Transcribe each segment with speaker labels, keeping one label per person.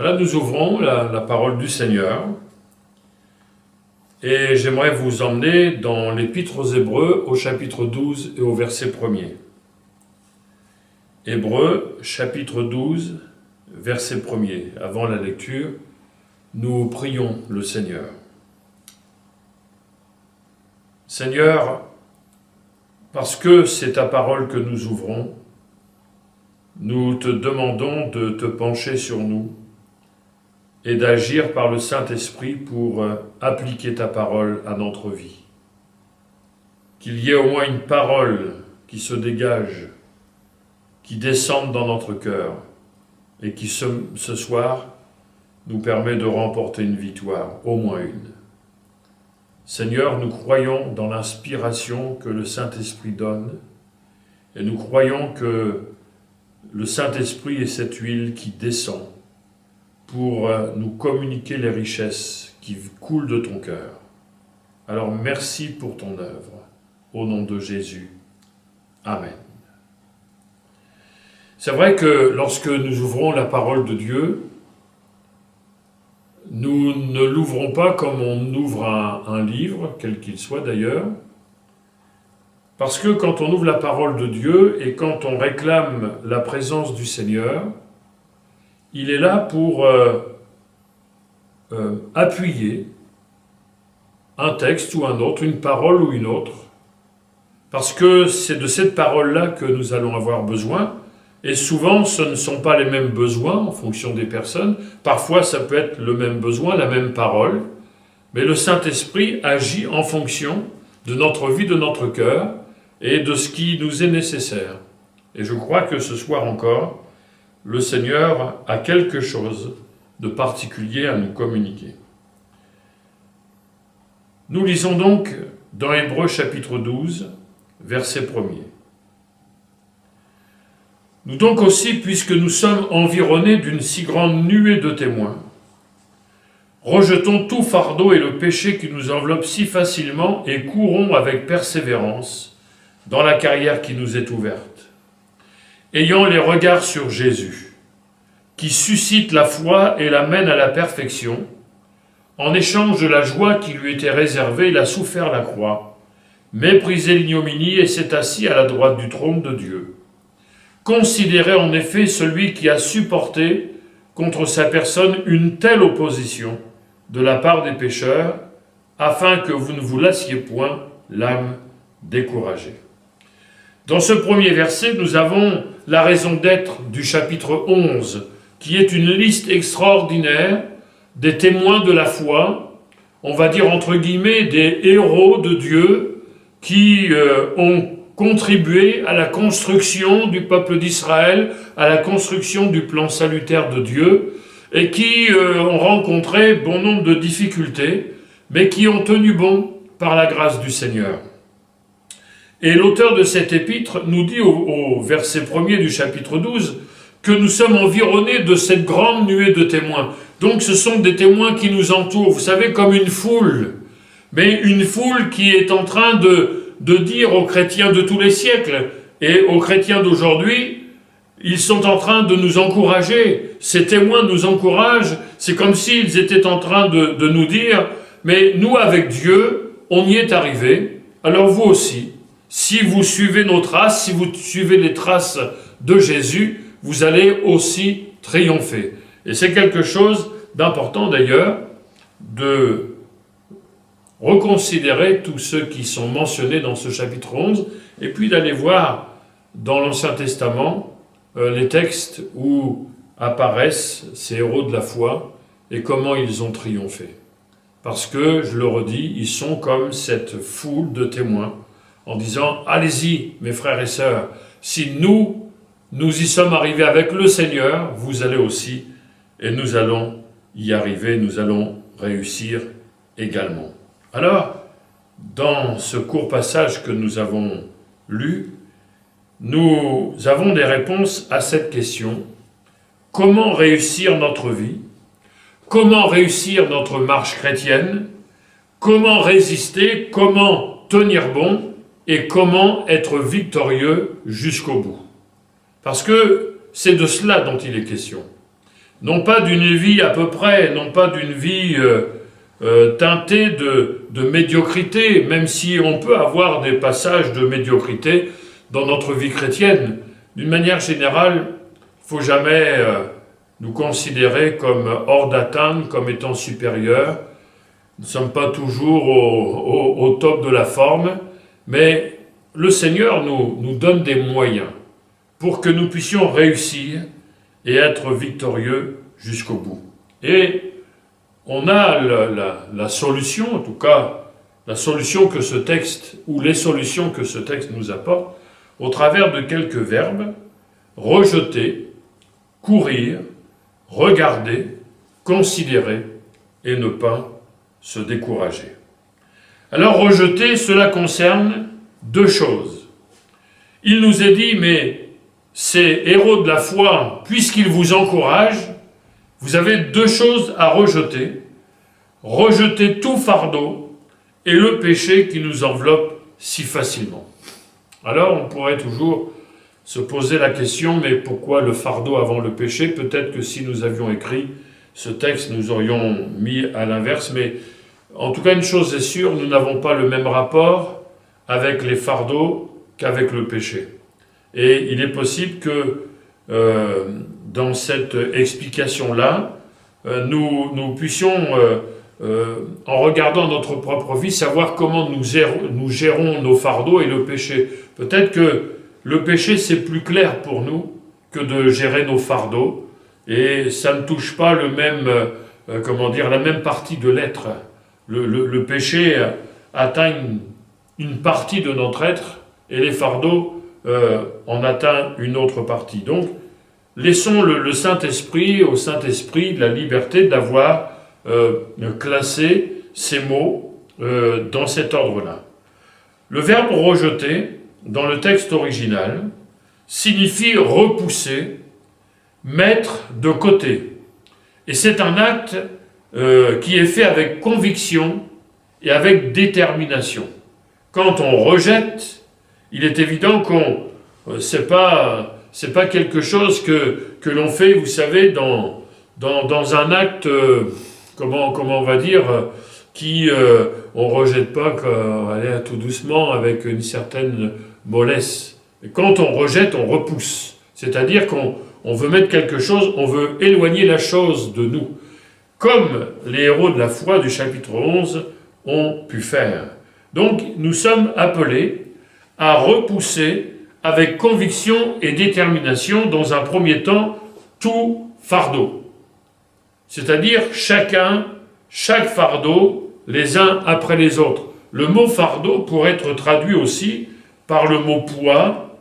Speaker 1: Voilà, nous ouvrons la parole du Seigneur et j'aimerais vous emmener dans l'Épître aux Hébreux au chapitre 12 et au verset 1er. Hébreux, chapitre 12, verset 1er. Avant la lecture, nous prions le Seigneur. Seigneur, parce que c'est ta parole que nous ouvrons, nous te demandons de te pencher sur nous et d'agir par le Saint-Esprit pour appliquer ta parole à notre vie. Qu'il y ait au moins une parole qui se dégage, qui descende dans notre cœur et qui ce soir nous permet de remporter une victoire, au moins une. Seigneur, nous croyons dans l'inspiration que le Saint-Esprit donne et nous croyons que le Saint-Esprit est cette huile qui descend pour nous communiquer les richesses qui coulent de ton cœur. Alors merci pour ton œuvre, au nom de Jésus. Amen. C'est vrai que lorsque nous ouvrons la parole de Dieu, nous ne l'ouvrons pas comme on ouvre un livre, quel qu'il soit d'ailleurs, parce que quand on ouvre la parole de Dieu et quand on réclame la présence du Seigneur, il est là pour appuyer un texte ou un autre, une parole ou une autre, parce que c'est de cette parole-là que nous allons avoir besoin, et souvent ce ne sont pas les mêmes besoins en fonction des personnes, parfois ça peut être le même besoin, la même parole, mais le Saint-Esprit agit en fonction de notre vie, de notre cœur, et de ce qui nous est nécessaire. Et je crois que ce soir encore, le Seigneur a quelque chose de particulier à nous communiquer. Nous lisons donc dans Hébreux chapitre 12, verset 1er. Nous donc aussi, puisque nous sommes environnés d'une si grande nuée de témoins, rejetons tout fardeau et le péché qui nous enveloppe si facilement et courons avec persévérance dans la carrière qui nous est ouverte, ayant les regards sur Jésus, qui suscite la foi et l'amène à la perfection. En échange de la joie qui lui était réservée, il a souffert la croix, méprisé l'ignominie et s'est assis à la droite du trône de Dieu. Considérez en effet celui qui a supporté contre sa personne une telle opposition de la part des pécheurs, afin que vous ne vous lassiez point l'âme découragée. Dans ce premier verset, nous avons la raison d'être du chapitre 11, qui est une liste extraordinaire des témoins de la foi, on va dire entre guillemets des héros de Dieu qui ont contribué à la construction du peuple d'Israël, à la construction du plan salutaire de Dieu, et qui ont rencontré bon nombre de difficultés, mais qui ont tenu bon par la grâce du Seigneur. Et l'auteur de cet épître nous dit au verset 1er du chapitre 12 que nous sommes environnés de cette grande nuée de témoins. Donc ce sont des témoins qui nous entourent, vous savez, comme une foule, mais une foule qui est en train de dire aux chrétiens de tous les siècles et aux chrétiens d'aujourd'hui, ils sont en train de nous encourager, ces témoins nous encouragent, c'est comme s'ils étaient en train de nous dire, mais nous avec Dieu, on y est arrivé, alors vous aussi, si vous suivez nos traces, si vous suivez les traces de Jésus, vous allez aussi triompher. Et c'est quelque chose d'important d'ailleurs, de reconsidérer tous ceux qui sont mentionnés dans ce chapitre 11, et puis d'aller voir dans l'Ancien Testament les textes où apparaissent ces héros de la foi et comment ils ont triomphé. Parce que, je le redis, ils sont comme cette foule de témoins en disant « Allez-y, mes frères et sœurs, si nous y sommes arrivés avec le Seigneur, vous allez aussi, et nous allons y arriver, nous allons réussir également. » Alors, dans ce court passage que nous avons lu, nous avons des réponses à cette question. Comment réussir notre vie? Comment réussir notre marche chrétienne? Comment résister? Comment tenir bon? Et comment être victorieux jusqu'au bout? Parce que c'est de cela dont il est question. non pas d'une vie à peu près, non pas d'une vie teintée de médiocrité, même si on peut avoir des passages de médiocrité dans notre vie chrétienne. D'une manière générale, il ne faut jamais nous considérer comme hors d'atteinte, comme étant supérieurs. Nous ne sommes pas toujours au top de la forme, mais le Seigneur nous donne des moyens pour que nous puissions réussir et être victorieux jusqu'au bout. Et on a la solution, en tout cas, la solution que ce texte, ou les solutions que ce texte nous apporte, au travers de quelques verbes: rejeter, courir, regarder, considérer et ne pas se décourager. Alors rejeter, cela concerne deux choses. Il nous est dit, mais ces héros de la foi, puisqu'ils vous encouragent, vous avez deux choses à rejeter. Rejeter tout fardeau et le péché qui nous enveloppe si facilement. Alors on pourrait toujours se poser la question, mais pourquoi le fardeau avant le péché? Peut-être que si nous avions écrit ce texte, nous aurions mis à l'inverse, mais en tout cas une chose est sûre, nous n'avons pas le même rapport avec les fardeaux qu'avec le péché. Et il est possible que dans cette explication-là, nous puissions, en regardant notre propre vie, savoir comment nous gérons nos fardeaux et le péché. Peut-être que le péché, c'est plus clair pour nous que de gérer nos fardeaux, et ça ne touche pas le même, la même partie de l'être. Le péché atteint une partie de notre être, et les fardeaux en atteignent une autre partie. Donc, laissons le Saint-Esprit, au Saint-Esprit, la liberté d'avoir classé ces mots dans cet ordre-là. Le verbe rejeter, dans le texte original, signifie repousser, mettre de côté. Et c'est un acte qui est fait avec conviction et avec détermination. Quand on rejette, il est évident qu'on c'est pas quelque chose que l'on fait, vous savez, dans un acte, comment on va dire, qui on rejette pas allez, tout doucement avec une certaine mollesse. Et quand on rejette, on repousse. C'est-à-dire qu'on veut mettre quelque chose, on veut éloigner la chose de nous. Comme les héros de la foi du chapitre 11 ont pu faire. Donc nous sommes appelés à repousser avec conviction et détermination, dans un premier temps, tout fardeau. C'est-à-dire chaque fardeau, les uns après les autres. Le mot fardeau pourrait être traduit aussi par le mot poids,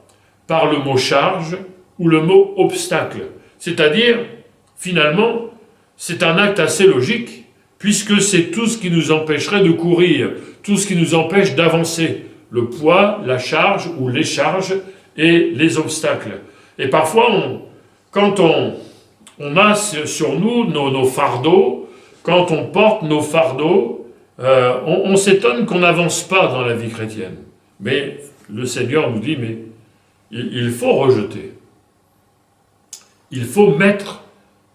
Speaker 1: par le mot charge ou le mot obstacle. C'est-à-dire, finalement, c'est un acte assez logique, puisque c'est tout ce qui nous empêcherait de courir, tout ce qui nous empêche d'avancer. Le poids, la charge ou les charges et les obstacles. Et parfois, quand on a sur nous nos fardeaux, quand on porte nos fardeaux, on s'étonne qu'on n'avance pas dans la vie chrétienne. Mais le Seigneur nous dit, mais il faut rejeter. Il faut mettre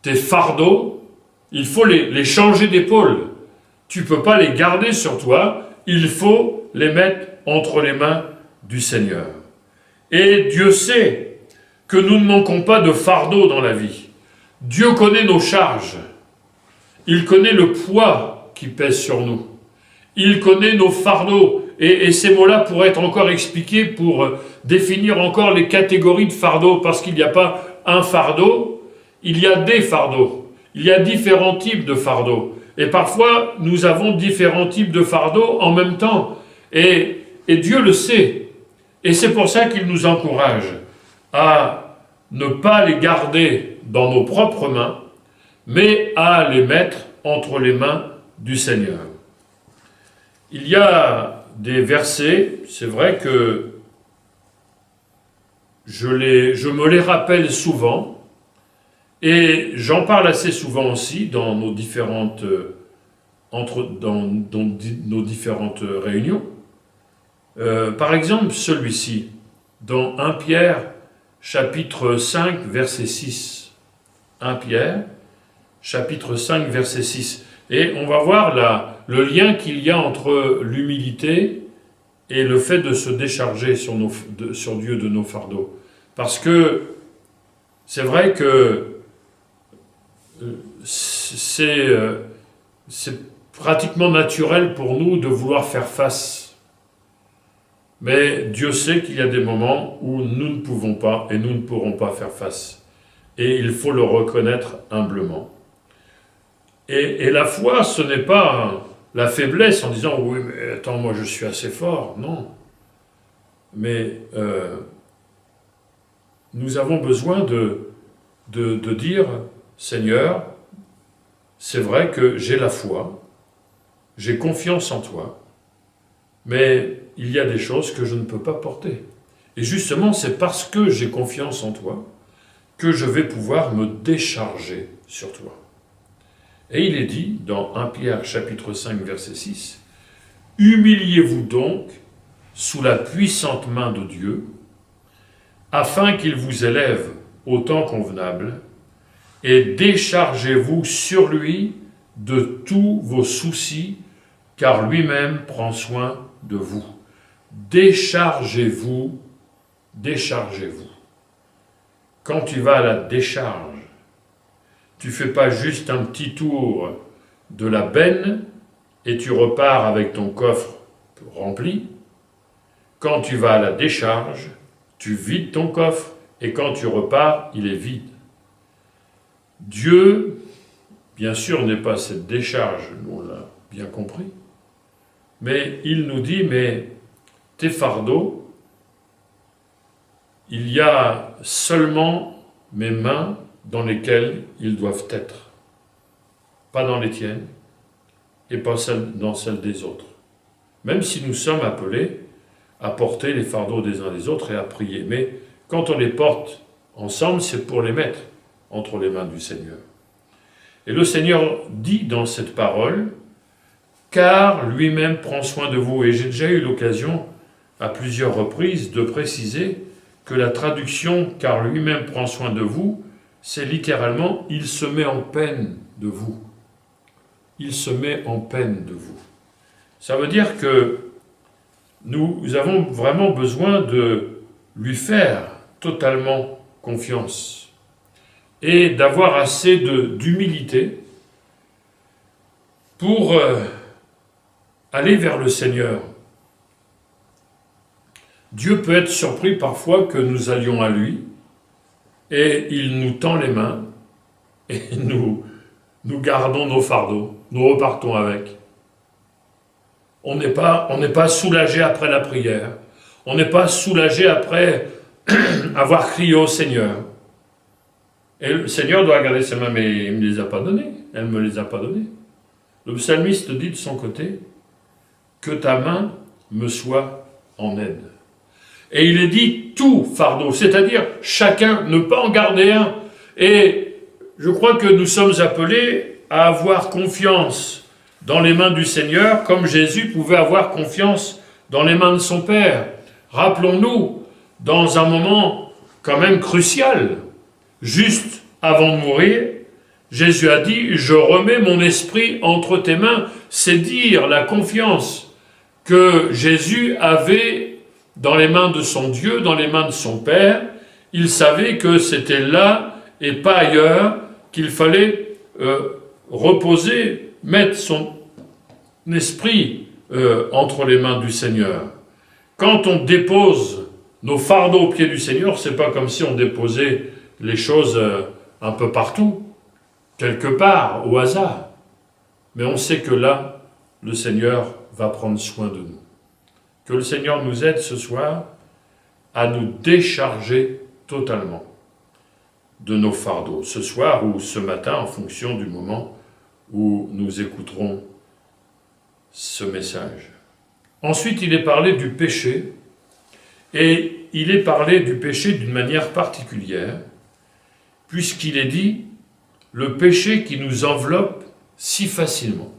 Speaker 1: tes fardeaux, il faut les changer d'épaule. Tu ne peux pas les garder sur toi, il faut les mettre entre les mains du Seigneur. Et Dieu sait que nous ne manquons pas de fardeau dans la vie. Dieu connaît nos charges. Il connaît le poids qui pèse sur nous. Il connaît nos fardeaux. Et ces mots-là pourraient être encore expliqués pour définir encore les catégories de fardeaux, parce qu'il n'y a pas un fardeau, il y a des fardeaux. Il y a différents types de fardeaux. Et parfois, nous avons différents types de fardeaux en même temps. Et Dieu le sait. Et c'est pour ça qu'il nous encourage à ne pas les garder dans nos propres mains, mais à les mettre entre les mains du Seigneur. Il y a des versets, c'est vrai que je me les rappelle souvent, et j'en parle assez souvent aussi dans nos différentes, dans nos différentes réunions. Par exemple, celui-ci, dans 1 Pierre, chapitre 5, verset 6. 1 Pierre, chapitre 5, verset 6. Et on va voir le lien qu'il y a entre l'humilité et le fait de se décharger sur Dieu de nos fardeaux. Parce que c'est vrai que c'est pratiquement naturel pour nous de vouloir faire face. Mais Dieu sait qu'il y a des moments où nous ne pouvons pas et nous ne pourrons pas faire face. Et il faut le reconnaître humblement. Et la foi, ce n'est pas la faiblesse en disant « oui, mais attends, moi je suis assez fort ». Non. Mais nous avons besoin de dire « Seigneur, c'est vrai que j'ai la foi, j'ai confiance en toi, mais il y a des choses que je ne peux pas porter. Et justement, c'est parce que j'ai confiance en toi que je vais pouvoir me décharger sur toi. » Et il est dit, dans 1 Pierre chapitre 5, verset 6, « Humiliez-vous donc sous la puissante main de Dieu, afin qu'il vous élève au temps convenable, et déchargez-vous sur lui de tous vos soucis, car lui-même prend soin de vous. » Déchargez-vous, déchargez-vous. Quand tu vas à la décharge, tu ne fais pas juste un petit tour de la benne et tu repars avec ton coffre rempli. Quand tu vas à la décharge, tu vides ton coffre et quand tu repars, il est vide. Dieu, bien sûr, n'est pas cette décharge, on l'a bien compris, mais il nous dit, mais tes fardeaux, il y a seulement mes mains dans lesquelles ils doivent être, pas dans les tiennes et pas dans celles des autres. Même si nous sommes appelés à porter les fardeaux des uns des autres et à prier, mais quand on les porte ensemble, c'est pour les mettre entre les mains du Seigneur. Et le Seigneur dit dans cette parole, « Car lui-même prend soin de vous ». Et j'ai déjà eu l'occasion à plusieurs reprises de préciser que la traduction « Car lui-même prend soin de vous », c'est littéralement « il se met en peine de vous ». Il se met en peine de vous. Ça veut dire que nous avons vraiment besoin de lui faire totalement confiance et d'avoir assez d'humilité pour aller vers le Seigneur. Dieu peut être surpris parfois que nous allions à lui et il nous tend les mains et nous gardons nos fardeaux, nous repartons avec. On n'est pas soulagé après la prière, on n'est pas soulagé après avoir crié au Seigneur. Et le Seigneur doit regarder ses mains, mais il ne me les a pas données, elle ne me les a pas données. Le psalmiste dit de son côté, « Que ta main me soit en aide ». Et il est dit tout fardeau, c'est-à-dire chacun, ne pas en garder un. Et je crois que nous sommes appelés à avoir confiance dans les mains du Seigneur, comme Jésus pouvait avoir confiance dans les mains de son Père. Rappelons-nous, dans un moment quand même crucial, juste avant de mourir, Jésus a dit « Je remets mon esprit entre tes mains ». C'est dire la confiance que Jésus avait dans les mains de son Dieu, dans les mains de son Père. Il savait que c'était là et pas ailleurs qu'il fallait reposer, mettre son esprit entre les mains du Seigneur. Quand on dépose nos fardeaux aux pieds du Seigneur, c'est pas comme si on déposait les choses un peu partout, quelque part, au hasard. Mais on sait que là, le Seigneur va prendre soin de nous. Que le Seigneur nous aide ce soir à nous décharger totalement de nos fardeaux, ce soir ou ce matin, en fonction du moment où nous écouterons ce message. Ensuite, il est parlé du péché, et il est parlé du péché d'une manière particulière, puisqu'il est dit « le péché qui nous enveloppe si facilement ».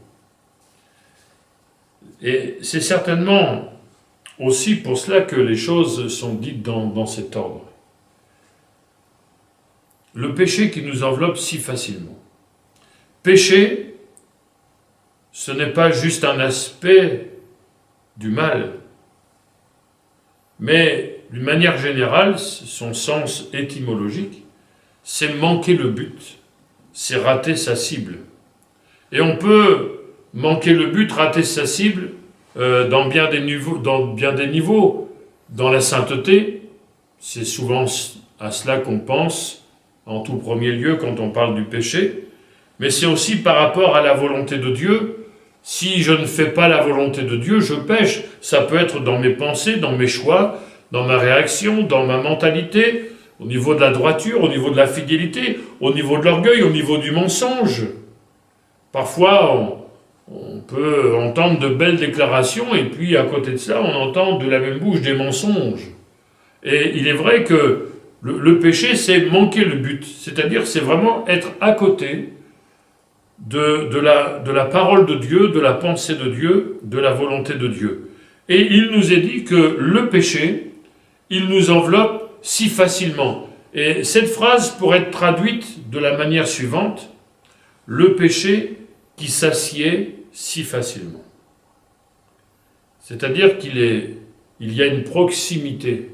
Speaker 1: Et c'est certainement aussi pour cela que les choses sont dites dans cet ordre. Le péché qui nous enveloppe si facilement. Pécher, ce n'est pas juste un aspect du mal, mais d'une manière générale, son sens étymologique, c'est manquer le but, c'est rater sa cible. Et on peut manquer le but, rater sa cible dans bien des niveaux. Dans la sainteté, c'est souvent à cela qu'on pense en tout premier lieu quand on parle du péché, mais c'est aussi par rapport à la volonté de Dieu. Si je ne fais pas la volonté de Dieu, je pêche. Ça peut être dans mes pensées, dans mes choix, dans ma réaction, dans ma mentalité, au niveau de la droiture, au niveau de la fidélité, au niveau de l'orgueil, au niveau du mensonge. Parfois, on peut entendre de belles déclarations et puis à côté de ça, on entend de la même bouche des mensonges. Et il est vrai que le péché, c'est manquer le but. C'est-à-dire, c'est vraiment être à côté de la parole de Dieu, de la pensée de Dieu, de la volonté de Dieu. Et il nous est dit que le péché, il nous enveloppe si facilement. Et cette phrase pourrait être traduite de la manière suivante: le péché qui s'assied si facilement. C'est-à-dire il y a une proximité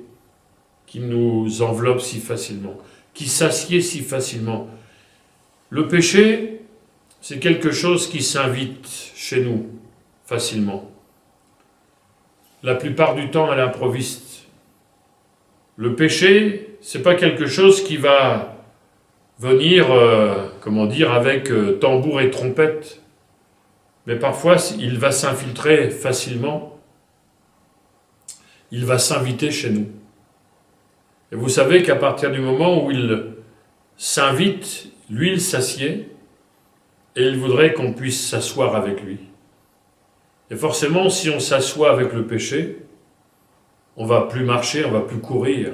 Speaker 1: qui nous enveloppe si facilement, qui s'assied si facilement. Le péché, c'est quelque chose qui s'invite chez nous facilement. La plupart du temps à l'improviste. Le péché, c'est pas quelque chose qui va venir, avec tambour et trompette. Mais parfois, il va s'infiltrer facilement. Il va s'inviter chez nous. Et vous savez qu'à partir du moment où il s'invite, lui, il s'assied, et il voudrait qu'on puisse s'asseoir avec lui. Et forcément, si on s'assoit avec le péché, on ne va plus marcher, on ne va plus courir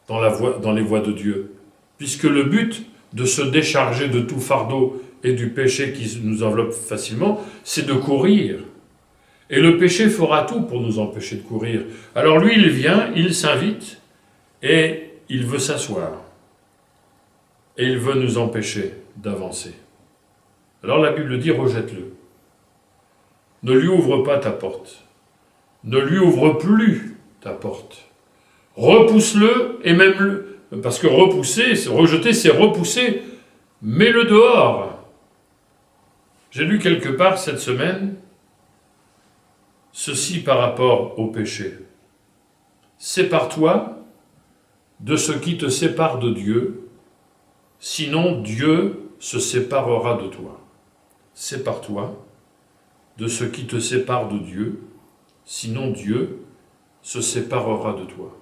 Speaker 1: dans les voies de Dieu. Puisque le but de se décharger de tout fardeau et du péché qui nous enveloppe facilement, c'est de courir. Et le péché fera tout pour nous empêcher de courir. Alors lui, il vient, il s'invite, et il veut s'asseoir. Et il veut nous empêcher d'avancer. Alors la Bible dit, rejette-le. Ne lui ouvre pas ta porte. Ne lui ouvre plus ta porte. Repousse-le, et même le... Parce que rejeter, c'est repousser. Mets-le dehors. J'ai lu quelque part cette semaine ceci par rapport au péché. Sépare-toi de ce qui te sépare de Dieu, sinon Dieu se séparera de toi. Sépare-toi de ce qui te sépare de Dieu, sinon Dieu se séparera de toi.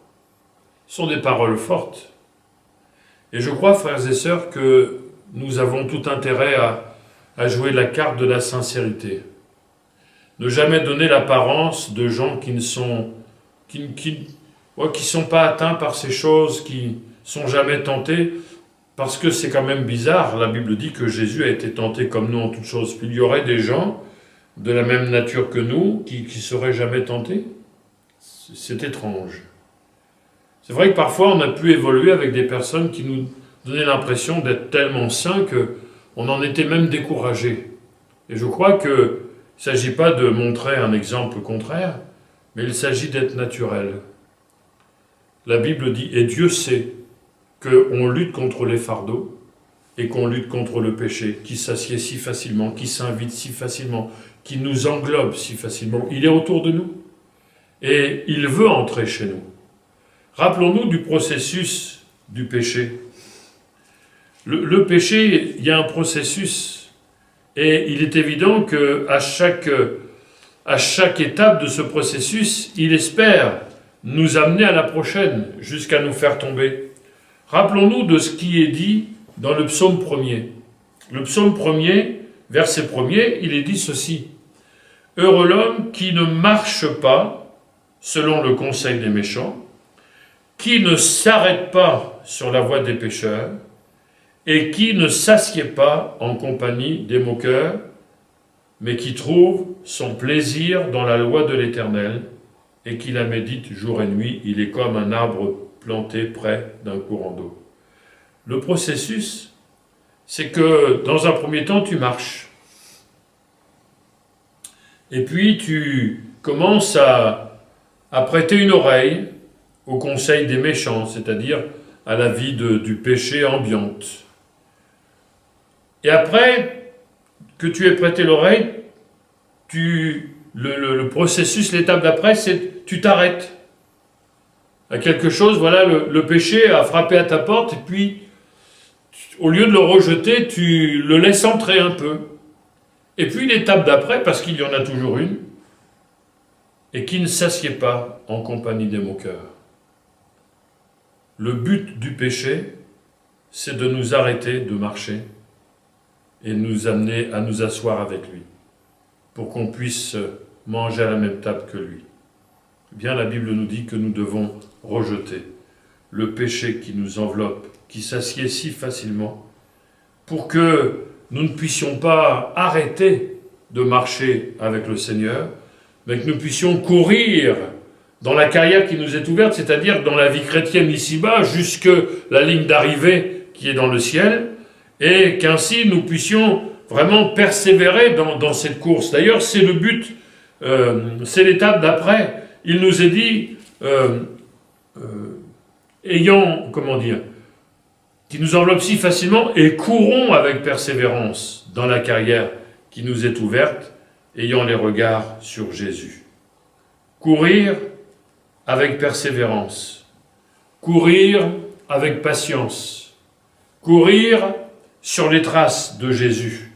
Speaker 1: Ce sont des paroles fortes. Et je crois, frères et sœurs, que nous avons tout intérêt à jouer la carte de la sincérité. Ne jamais donner l'apparence de gens qui ne sont, qui sont pas atteints par ces choses, qui sont jamais tentés, parce que c'est quand même bizarre. La Bible dit que Jésus a été tenté comme nous en toutes choses. Puis il y aurait des gens de la même nature que nous qui seraient jamais tentés. C'est étrange. C'est vrai que parfois on a pu évoluer avec des personnes qui nous donnaient l'impression d'être tellement saints qu'on en était même découragé. Et je crois qu'il ne s'agit pas de montrer un exemple contraire, mais il s'agit d'être naturel. La Bible dit, et Dieu sait qu'on lutte contre les fardeaux et qu'on lutte contre le péché, qui s'assied si facilement, qui s'invite si facilement, qui nous englobe si facilement. Il est autour de nous et il veut entrer chez nous. Rappelons-nous du processus du péché. Le péché, il y a un processus et il est évident qu'à chaque étape de ce processus, il espère nous amener à la prochaine, jusqu'à nous faire tomber. Rappelons-nous de ce qui est dit dans le psaume 1er. Le psaume 1er, verset 1er, il est dit ceci. « Heureux l'homme qui ne marche pas selon le conseil des méchants, qui ne s'arrête pas sur la voie des pécheurs, et qui ne s'assied pas en compagnie des moqueurs, mais qui trouve son plaisir dans la loi de l'Éternel, et qui la médite jour et nuit. Il est comme un arbre planté près d'un courant d'eau. » Le processus, c'est que dans un premier temps, tu marches. Et puis tu commences à prêter une oreille au conseil des méchants, c'est-à-dire à la vie du péché ambiante. Et après que tu aies prêté l'oreille, le processus, l'étape d'après, c'est tu t'arrêtes. À quelque chose, voilà, le péché a frappé à ta porte, et puis, au lieu de le rejeter, tu le laisses entrer un peu. Et puis l'étape d'après, parce qu'il y en a toujours une, et qui ne s'assied pas en compagnie des moqueurs. Le but du péché, c'est de nous arrêter de marcher et de nous amener à nous asseoir avec lui, pour qu'on puisse manger à la même table que lui. Eh bien, la Bible nous dit que nous devons rejeter le péché qui nous enveloppe, qui s'assied si facilement, pour que nous ne puissions pas arrêter de marcher avec le Seigneur, mais que nous puissions courir dans la carrière qui nous est ouverte, c'est-à-dire dans la vie chrétienne ici-bas, jusque la ligne d'arrivée qui est dans le ciel, et qu'ainsi nous puissions vraiment persévérer dans cette course. D'ailleurs, c'est le but, c'est l'étape d'après. Il nous est dit, ayant, comment dire, qui nous enveloppe si facilement, et courons avec persévérance dans la carrière qui nous est ouverte, ayant les regards sur Jésus. Courir avec persévérance, courir avec patience, courir sur les traces de Jésus,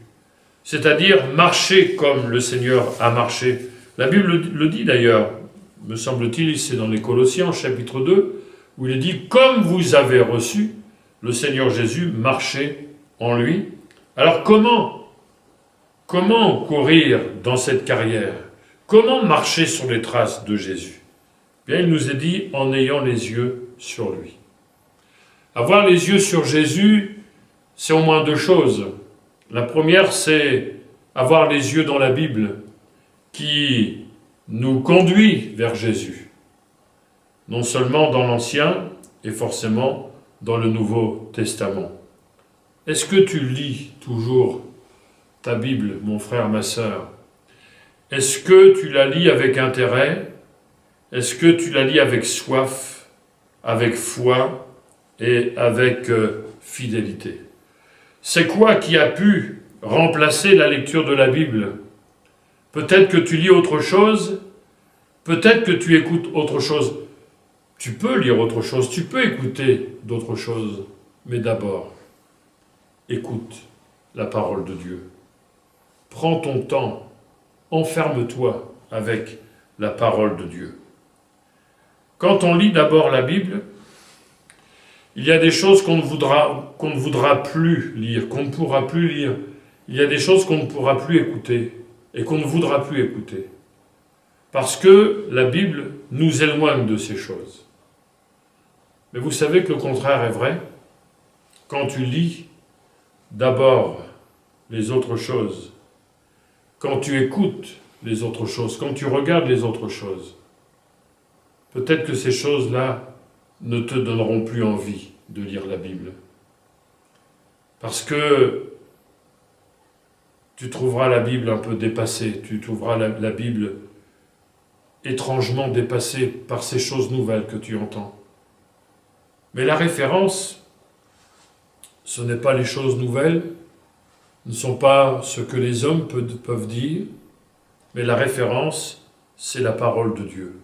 Speaker 1: c'est-à-dire marcher comme le Seigneur a marché. La Bible le dit d'ailleurs, me semble-t-il, c'est dans les Colossiens, chapitre 2, où il est dit « Comme vous avez reçu le Seigneur Jésus, marchez en lui ». Alors comment courir dans cette carrière? Comment marcher sur les traces de Jésus? Bien, il nous est dit en ayant les yeux sur lui. Avoir les yeux sur Jésus, c'est au moins deux choses. La première, c'est avoir les yeux dans la Bible, qui nous conduit vers Jésus. Non seulement dans l'Ancien, et forcément dans le Nouveau Testament. Est-ce que tu lis toujours ta Bible, mon frère, ma sœur? Est-ce que tu la lis avec intérêt? Est-ce que tu la lis avec soif, avec foi et avec fidélité? C'est quoi qui a pu remplacer la lecture de la Bible? Peut-être que tu lis autre chose, peut-être que tu écoutes autre chose. Tu peux lire autre chose, tu peux écouter d'autres choses, mais d'abord, écoute la parole de Dieu. Prends ton temps, enferme-toi avec la parole de Dieu. Quand on lit d'abord la Bible, il y a des choses qu'on ne voudra plus lire, qu'on ne pourra plus lire. Il y a des choses qu'on ne pourra plus écouter et qu'on ne voudra plus écouter. Parce que la Bible nous éloigne de ces choses. Mais vous savez que le contraire est vrai. Quand tu lis d'abord les autres choses, quand tu écoutes les autres choses, quand tu regardes les autres choses, peut-être que ces choses-là ne te donneront plus envie de lire la Bible. Parce que tu trouveras la Bible un peu dépassée, tu trouveras la Bible étrangement dépassée par ces choses nouvelles que tu entends. Mais la référence, ce n'est pas les choses nouvelles, ne sont pas ce que les hommes peuvent dire, mais la référence, c'est la parole de Dieu.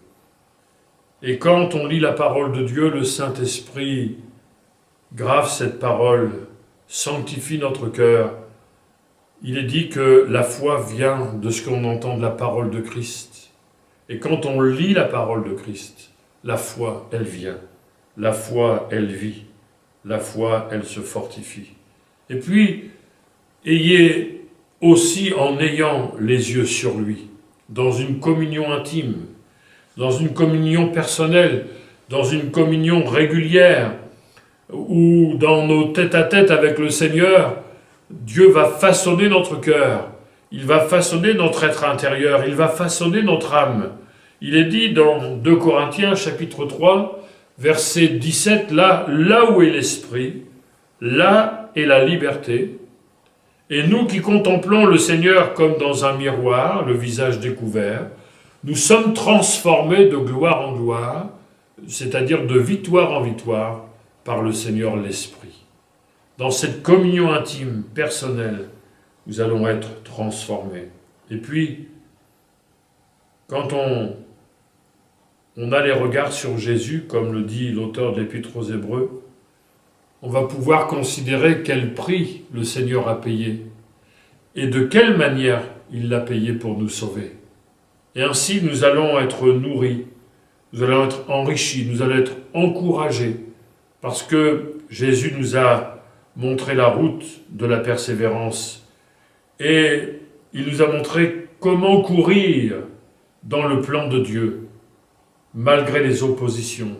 Speaker 1: Et quand on lit la parole de Dieu, le Saint-Esprit grave cette parole, sanctifie notre cœur. Il est dit que la foi vient de ce qu'on entend de la parole de Christ. Et quand on lit la parole de Christ, la foi, elle vient. La foi, elle vit. La foi, elle se fortifie. Et puis, ayez aussi, en ayant les yeux sur lui, dans une communion intime, dans une communion personnelle, dans une communion régulière, ou dans nos tête-à-tête avec le Seigneur, Dieu va façonner notre cœur, il va façonner notre être intérieur, il va façonner notre âme. Il est dit dans 2 Corinthiens, chapitre 3, verset 17, là où est l'esprit, là et la liberté. Et nous qui contemplons le Seigneur comme dans un miroir, le visage découvert, nous sommes transformés de gloire en gloire, c'est-à-dire de victoire en victoire, par le Seigneur l'Esprit. Dans cette communion intime, personnelle, nous allons être transformés. Et puis, quand on a les regards sur Jésus, comme le dit l'auteur de l'Épître aux Hébreux, on va pouvoir considérer quel prix le Seigneur a payé et de quelle manière il l'a payé pour nous sauver. Et ainsi, nous allons être nourris, nous allons être enrichis, nous allons être encouragés, parce que Jésus nous a montré la route de la persévérance et il nous a montré comment courir dans le plan de Dieu, malgré les oppositions,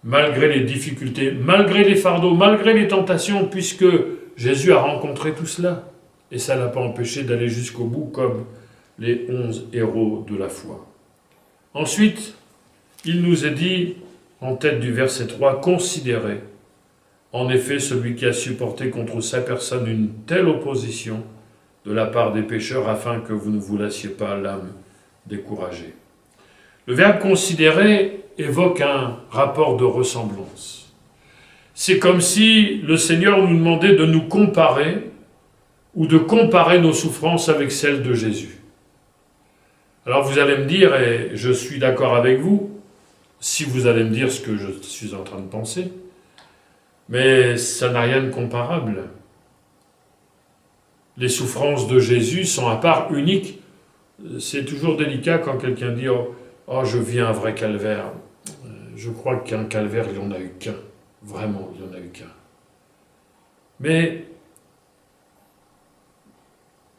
Speaker 1: malgré les difficultés, malgré les fardeaux, malgré les tentations, puisque Jésus a rencontré tout cela. Et ça ne l'a pas empêché d'aller jusqu'au bout comme les 11 héros de la foi. Ensuite, il nous est dit, en tête du verset 3, « Considérez en effet celui qui a supporté contre sa personne une telle opposition de la part des pécheurs, afin que vous ne vous lassiez pas l'âme découragée. » Le verbe « considérer » évoque un rapport de ressemblance. C'est comme si le Seigneur nous demandait de nous comparer ou de comparer nos souffrances avec celles de Jésus. Alors vous allez me dire, et je suis d'accord avec vous, si vous allez me dire ce que je suis en train de penser, mais ça n'a rien de comparable. Les souffrances de Jésus sont à part, uniques. C'est toujours délicat quand quelqu'un dit « Oh, je vis un vrai calvaire ». Je crois qu'un calvaire, il n'y en a eu qu'un. Vraiment, il n'y en a eu qu'un. Mais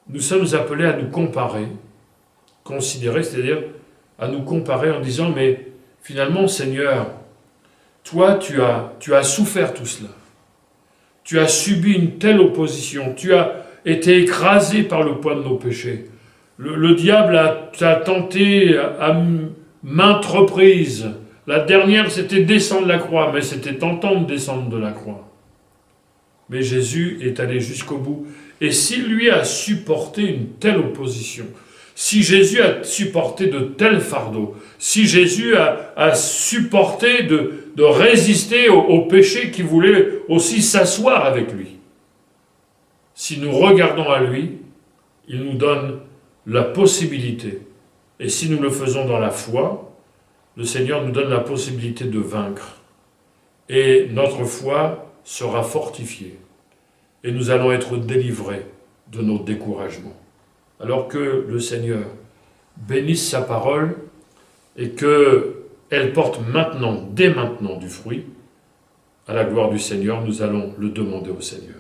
Speaker 1: nous sommes appelés à nous comparer, considérer, c'est-à-dire à nous comparer en disant « Mais finalement, Seigneur, toi, tu as souffert tout cela. Tu as subi une telle opposition. Tu as été écrasé par le poids de nos péchés. Le diable t'a tenté à maintes reprises. La dernière, c'était descendre la croix, mais c'était tentant de descendre de la croix. Mais Jésus est allé jusqu'au bout. Et s'il lui a supporté une telle opposition, si Jésus a supporté de tels fardeaux, si Jésus a supporté de résister au péché qui voulait aussi s'asseoir avec lui, si nous regardons à lui, il nous donne la possibilité, et si nous le faisons dans la foi, le Seigneur nous donne la possibilité de vaincre. Et notre foi sera fortifiée. Et nous allons être délivrés de nos découragements. Alors que le Seigneur bénisse sa parole et qu'elle porte maintenant, dès maintenant, du fruit, à la gloire du Seigneur, nous allons le demander au Seigneur.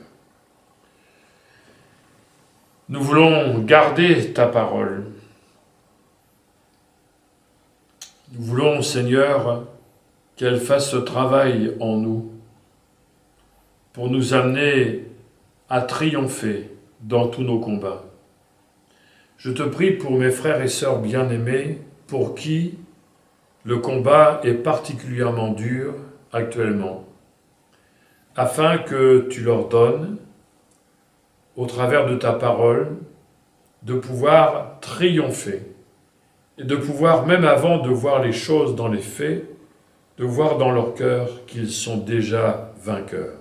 Speaker 1: Nous voulons garder ta parole. Nous voulons, Seigneur, qu'elle fasse ce travail en nous pour nous amener à triompher dans tous nos combats. Je te prie pour mes frères et sœurs bien-aimés, pour qui le combat est particulièrement dur actuellement, afin que tu leur donnes, au travers de ta parole, de pouvoir triompher, et de pouvoir, même avant de voir les choses dans les faits, de voir dans leur cœur qu'ils sont déjà vainqueurs.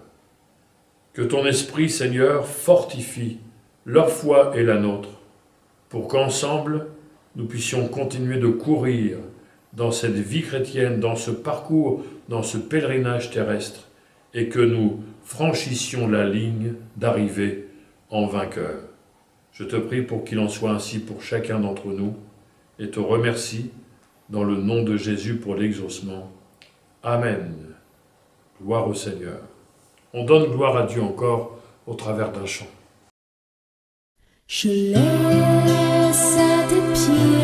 Speaker 1: Que ton esprit, Seigneur, fortifie leur foi et la nôtre, pour qu'ensemble, nous puissions continuer de courir dans cette vie chrétienne, dans ce parcours, dans ce pèlerinage terrestre, et que nous franchissions la ligne d'arrivée en vainqueur. Je te prie pour qu'il en soit ainsi pour chacun d'entre nous, et te remercie dans le nom de Jésus pour l'exaucement. Amen. Gloire au Seigneur. On donne gloire à Dieu encore au travers d'un chant.
Speaker 2: Je laisse à tes pieds